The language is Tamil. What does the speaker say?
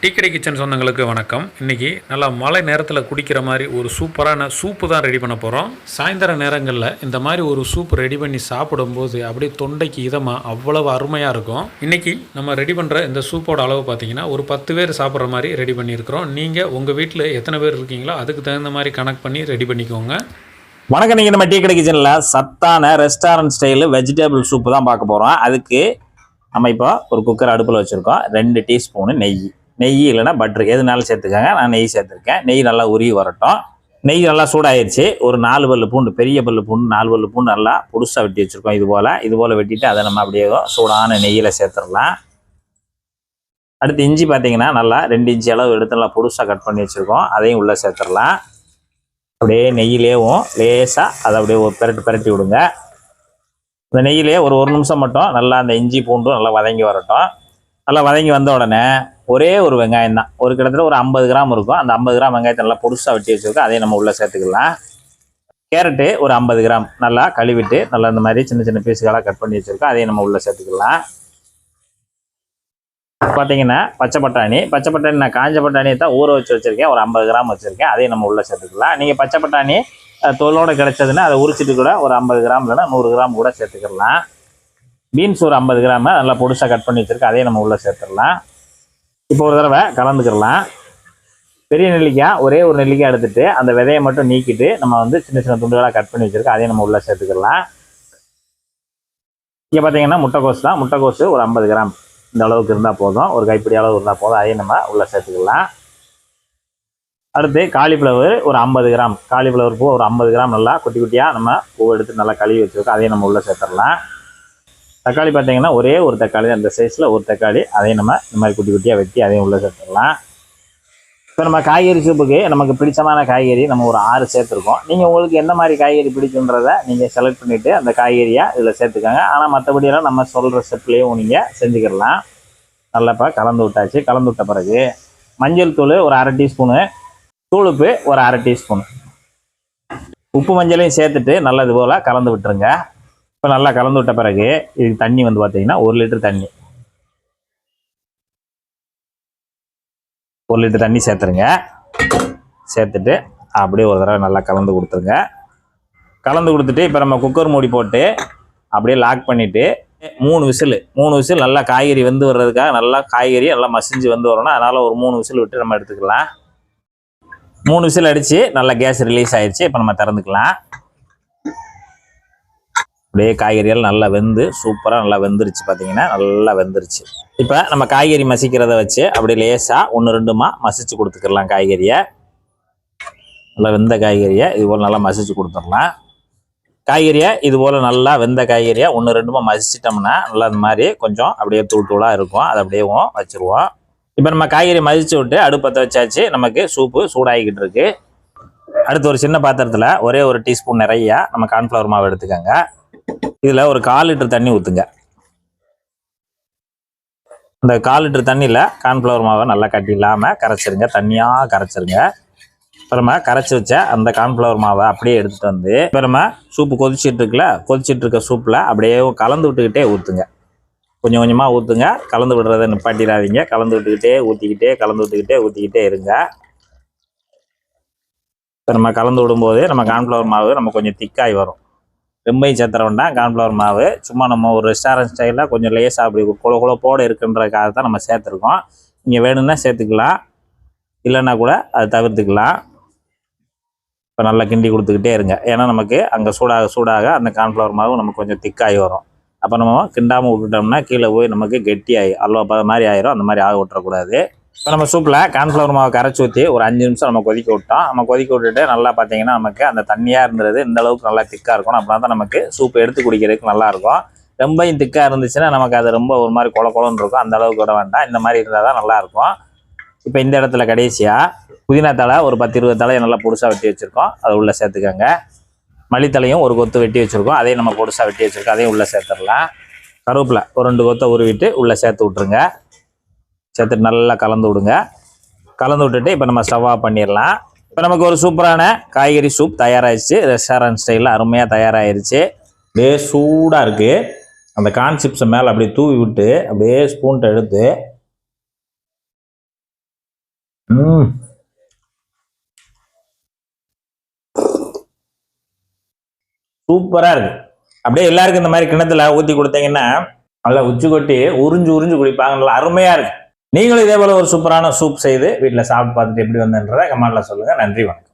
டீ கடை கிச்சன் சொந்தங்களுக்கு வணக்கம். இன்றைக்கி நல்லா மழை நேரத்தில் குடிக்கிற மாதிரி ஒரு சூப்பரான சூப்பு தான் ரெடி பண்ண போகிறோம். சாயந்தர நேரங்களில் இந்த மாதிரி ஒரு சூப் ரெடி பண்ணி சாப்பிடும்போது அப்படியே தொண்டைக்கு இதமாக அவ்வளவு அருமையாக இருக்கும். இன்றைக்கி நம்ம ரெடி பண்ணுற இந்த சூப்போட அளவு பார்த்திங்கன்னா ஒரு 10 பேர் சாப்பிட்ற மாதிரி ரெடி பண்ணியிருக்கிறோம். நீங்கள் உங்கள் வீட்டில் எத்தனை பேர் இருக்கீங்களோ அதுக்கு தகுந்த மாதிரி கனெக்ட் பண்ணி ரெடி பண்ணிக்கோங்க. வணக்கம். நீங்கள் நம்ம டீ கடை கிச்சனில் சத்தான ரெஸ்டாரண்ட் ஸ்டைலு வெஜிடபிள் சூப்பு தான் பார்க்க போகிறோம். அதுக்கு நம்ம இப்போ ஒரு குக்கர் அடுப்பில் வச்சுருக்கோம். 2 டீஸ்பூனு நெய் இல்லைன்னா பட்ரு எதுனாலும் சேர்த்துக்காங்க. நான் நெய் சேர்த்துருக்கேன். நெய் நல்லா உருகி வரட்டும். நெய் நல்லா சூடாயிருச்சு. ஒரு 4 பல்லு பூண்டு, பெரிய பல்லு பூண்டு 4 பல்லு பூண்டு நல்லா புதுசாக வெட்டி வச்சுருக்கோம். இது போல் வெட்டிட்டு அதை நம்ம அப்படியே சூடான நெய்யில் சேர்த்துடலாம். அடுத்து இஞ்சி பார்த்தீங்கன்னா நல்லா 2 இன்ச்சு அளவு எடுத்து நல்லா புதுசாக கட் பண்ணி வச்சுருக்கோம். அதையும் உள்ளே சேர்த்துடலாம். அப்படியே நெய்யிலேயும் லேசாக அதை அப்படியே ஒரு பெரட்டி விடுங்க. இந்த நெய்யிலே ஒரு நிமிஷம் மட்டும் நல்லா அந்த இஞ்சி பூண்டும் நல்லா வதங்கி வரட்டும். நல்லா வதங்கி வந்த உடனே ஒரே ஒரு வெங்காயம் தான், கிட்டத்தட்ட ஒரு 50 கிராம் இருக்கும். அந்த 50 கிராம் வெங்காயத்தை நல்லா பொடுசாக வெட்டி வச்சுருக்கோம். அதையும் நம்ம உள்ளே சேர்த்துக்கலாம். கேரட்டு ஒரு 50 கிராம் நல்லா கழுவிட்டு நல்லா இந்த மாதிரி சின்ன சின்ன பீஸுகளாக கட் பண்ணி வச்சுருக்கோம். அதையும் நம்ம உள்ளே சேர்த்துக்கலாம். பார்த்தீங்கன்னா பச்சை பட்டாணி நான் காஞ்ச பட்டாணியை தான் ஊற வச்சுருக்கேன். ஒரு 50 கிராம் வச்சுருக்கேன். அதையும் நம்ம உள்ளே சேர்த்துக்கலாம். நீங்கள் பச்சை பட்டாணி தோலோடு கிடைச்சதுன்னா அதை உரிச்சிட்டு கூட ஒரு 50 கிராம் இல்லைன்னா 100 கிராம் கூட சேர்த்துக்கலாம். பீன்ஸ் ஒரு 50 கிராம் நல்லா பொடிசாக கட் பண்ணி வச்சுருக்கேன். அதையும் நம்ம உள்ளே சேர்த்துடலாம். இப்போ ஒரு தடவை கலந்துக்கிடலாம். பெரிய நெல்லிக்காய் ஒரே ஒரு நெல்லிக்காய் எடுத்துகிட்டு அந்த விதையை மட்டும் நீக்கிட்டு நம்ம சின்ன சின்ன துண்டுகளாக கட் பண்ணி வச்சுருக்கோம். அதையும் நம்ம உள்ளே சேர்த்துக்கலாம். இங்கே பார்த்தீங்கன்னா முட்டைக்கோஸ் தான். முட்டைக்கோஸ் ஒரு 50 கிராம் இந்த அளவுக்கு இருந்தால் போதும். ஒரு கைப்பிடி அளவு இருந்தால் போதும். அதையும் நம்ம உள்ளே சேர்த்துக்கலாம். அடுத்து காலிஃப்ளவர் ஒரு 50 கிராம். காலிஃப்ளவர் பூ ஒரு 50 கிராம் நல்லா குட்டி குட்டியாக நம்ம பூ எடுத்து நல்லா கழுவி வச்சுருக்கோம். அதையும் நம்ம உள்ளே சேர்த்துடலாம். தக்காளி பார்த்தீங்கன்னா ஒரே ஒரு தக்காளி, அந்த சைஸில் ஒரு தக்காளி, அதையும் நம்ம இந்த மாதிரி குட்டி குட்டியாக வெட்டி அதையும் உள்ளே சேர்த்துடலாம். இப்போ நம்ம காய்கறி சூப்புக்கு நமக்கு பிடிச்சமான காய்கறி நம்ம ஒரு 6 சேர்த்துருக்கோம். நீங்கள் உங்களுக்கு எந்த மாதிரி காய்கறி பிடிக்குன்றதை நீங்கள் செலக்ட் பண்ணிவிட்டு அந்த காய்கறியை இதில் சேர்த்துக்கோங்க. ஆனால் மற்றபடியெல்லாம் நம்ம சொல்கிற ஸ்டெப்லேயும் நீங்கள் செஞ்சுக்கிடலாம். நல்லா இப்போ கலந்து விட்டாச்சு. கலந்து விட்ட பிறகு மஞ்சள் தூள் ஒரு 1/2 டீஸ்பூனு, தூளுப்பு ஒரு 1/2 டீஸ்பூனு, உப்பு மஞ்சளையும் சேர்த்துட்டு நல்லா இது போல் கலந்து விட்டுருங்க. இப்போ நல்லா கலந்து விட்ட பிறகு இதுக்கு தண்ணி பார்த்தீங்கன்னா 1 லிட்டர் தண்ணி, 1 லிட்டர் தண்ணி சேர்த்துருங்க. சேர்த்துட்டு அப்படியே ஒரு தடவை நல்லா கலந்து கொடுத்துருங்க. கலந்து கொடுத்துட்டு இப்போ நம்ம குக்கர் மூடி போட்டு அப்படியே லாக் பண்ணிவிட்டு 3 விசில் நல்லா காய்கறி வெந்து வர்றதுக்காக நல்லா காய்கறி நல்லா மசிஞ்சு வந்து வரணும். அதனால் ஒரு 3 விசில் விட்டு நம்ம எடுத்துக்கலாம். 3 விசில் அடித்து நல்லா கேஸ் ரிலீஸ் ஆயிடுச்சு. இப்போ நம்ம திறந்துக்கலாம். அப்படியே காய்கறிகள் நல்லா வெந்து சூப்பராக நல்லா வெந்துருச்சு. பார்த்தீங்கன்னா நல்லா வெந்துருச்சு. இப்போ நம்ம காய்கறி மசிக்கிறத வச்சு அப்படியே லேசாக 1-2மா மசிச்சு கொடுத்துக்கலாம். காய்கறியை நல்லா வெந்த காய்கறியை இது போல் நல்லா மசிச்சு கொடுத்துடலாம். காய்கறியை இது போல் நல்லா வெந்த காய்கறியை 1-2மா மசிச்சிட்டோம்னா நல்லா இந்த மாதிரி கொஞ்சம் அப்படியே தூளாக இருக்கும். அதை அப்படியே வச்சுருவோம். இப்போ நம்ம காய்கறி மசிச்சு விட்டு அடுப்பத்தை வச்சாச்சு. நமக்கு சூப்பு சூடாகிக்கிட்டு இருக்கு. அடுத்து ஒரு சின்ன பாத்திரத்தில் ஒரே ஒரு டீஸ்பூன் நிறையா நம்ம கார்ன்ஃப்ளவர் மாவு எடுத்துக்கோங்க. இதில் ஒரு 1/4 லிட்டர் தண்ணி ஊற்றுங்க. இந்த 1/4 லிட்டர் தண்ணியில் கார்ன்ஃப்ளவர் மாவை நல்லா கட்டி இல்லாமல் கரைச்சிருங்க. தண்ணியாக கரைச்சிருங்க. இப்போ நம்ம கரைச்சி வச்ச அந்த கார்ன்ஃப்ளவர் மாவை அப்படியே எடுத்துகிட்டு வந்து இப்போ நம்ம சூப்பு கொதிச்சிட்டு இருக்க சூப்பில் அப்படியே கலந்து விட்டுக்கிட்டே ஊற்றுங்க. கொஞ்சம் கொஞ்சமாக ஊற்றுங்க. கலந்து விடுறதை நிப்பாட்டிடாதீங்க. கலந்து விட்டுக்கிட்டே ஊற்றிக்கிட்டே இருங்க. இப்போ நம்ம கலந்து விடும்போது நம்ம கார்ன்ஃப்ளவர் மாவு நம்ம கொஞ்சம் திக்காகி வரும். ரொம்பையும் சேர்த்துற வேண்டாம். கார்ன்ஃப்ளவர் மாவு சும்மா நம்ம ஒரு ரெஸ்டாரண்ட் ஸ்டைலில் கொஞ்சம் லேசாக அப்படி குழப்போடு இருக்குன்றதுக்காக தான் நம்ம சேர்த்துருக்கோம். நீங்கள் வேணும்னா சேர்த்துக்கலாம், இல்லைன்னா கூட அதை தவிர்த்துக்கலாம். இப்போ நல்லா கிண்டி கொடுத்துக்கிட்டே இருங்க. ஏன்னா நமக்கு அங்கே சூடாக அந்த கார்ன்ஃப்ளவர் மாவு நமக்கு கொஞ்சம் திக்காகி வரும். அப்போ நம்ம கிண்டாமல் விட்டுட்டோம்னா கீழே போய் நமக்கு கெட்டியாகி அல்வா மாதிரி ஆயிரும். அந்த மாதிரி ஆக விட்டுறக்கூடாது. இப்போ நம்ம சூப்பில் கார்ன்ஃப்ளவர் மாவை கரைச்சி ஊற்றி ஒரு 5 நிமிஷம் நம்ம கொதிக்க விட்டோம். நம்ம கொதிக்க விட்டுட்டு நல்லா பார்த்தீங்கன்னா நமக்கு அந்த தண்ணியாக இருந்தது இந்த அளவுக்கு நல்லா திக்காக இருக்கணும். அப்படின்னா தான் நமக்கு சூப் எடுத்து குடிக்கிறதுக்கு நல்லாயிருக்கும். ரொம்பவும் திக்காக இருந்துச்சுன்னா நமக்கு அது ரொம்ப ஒரு மாதிரி குழன்னு இருக்கும். அந்த அளவுக்கு விட வேண்டாம். இந்த மாதிரி இருந்தால் தான் நல்லாயிருக்கும். இப்போ இந்த இடத்துல கடைசியாக புதினா தழை ஒரு 10-20 தலையை நல்லா பொடுசாக வெட்டி வச்சுருக்கோம். அதை உள்ளே சேர்த்துக்கோங்க. மல்லித்தலையும் ஒரு கொத்து வெட்டி வச்சுருக்கோம். அதையும் நம்ம பொடுசாக வெட்டி வச்சுருக்கோம். அதையும் உள்ளே சேர்த்துடலாம். கருவேப்பிலை ஒரு 2 கொத்தை உருவிட்டு உள்ளே சேர்த்து விட்ருங்க. சேர்த்துட்டு நல்லா கலந்து விடுங்க. கலந்து விட்டுட்டு இப்போ நம்ம ஸ்டவ் ஆஃப் பண்ணிடலாம். இப்போ நமக்கு ஒரு சூப்பரான காய்கறி சூப் தயாராகிடுச்சு. ரெஸ்டாரண்ட் ஸ்டைலில் அருமையாக தயாராகிடுச்சு. அப்படியே சூடாக இருக்குது. அந்த கார்ன் சிப்ஸை மேலே அப்படியே தூவி விட்டு அப்படியே ஸ்பூன்ட்டை எடுத்து சூப்பரா இருக்கு. அப்படியே எல்லாருக்கும் இந்த மாதிரி கிணத்துல ஊத்தி கொடுத்தீங்கன்னா நல்லா உச்சி கொட்டி உறிஞ்சு உறிஞ்சு குடிப்பாங்க. நல்லா அருமையா இருக்கு. நீங்களும் இதே போல ஒரு சூப்பரான சூப் செய்து வீட்டுல சாப்பிட்டு பார்த்துட்டு எப்படி வந்ததுன்றதை கமெண்ட்ல சொல்லுங்க. நன்றி, வணக்கம்.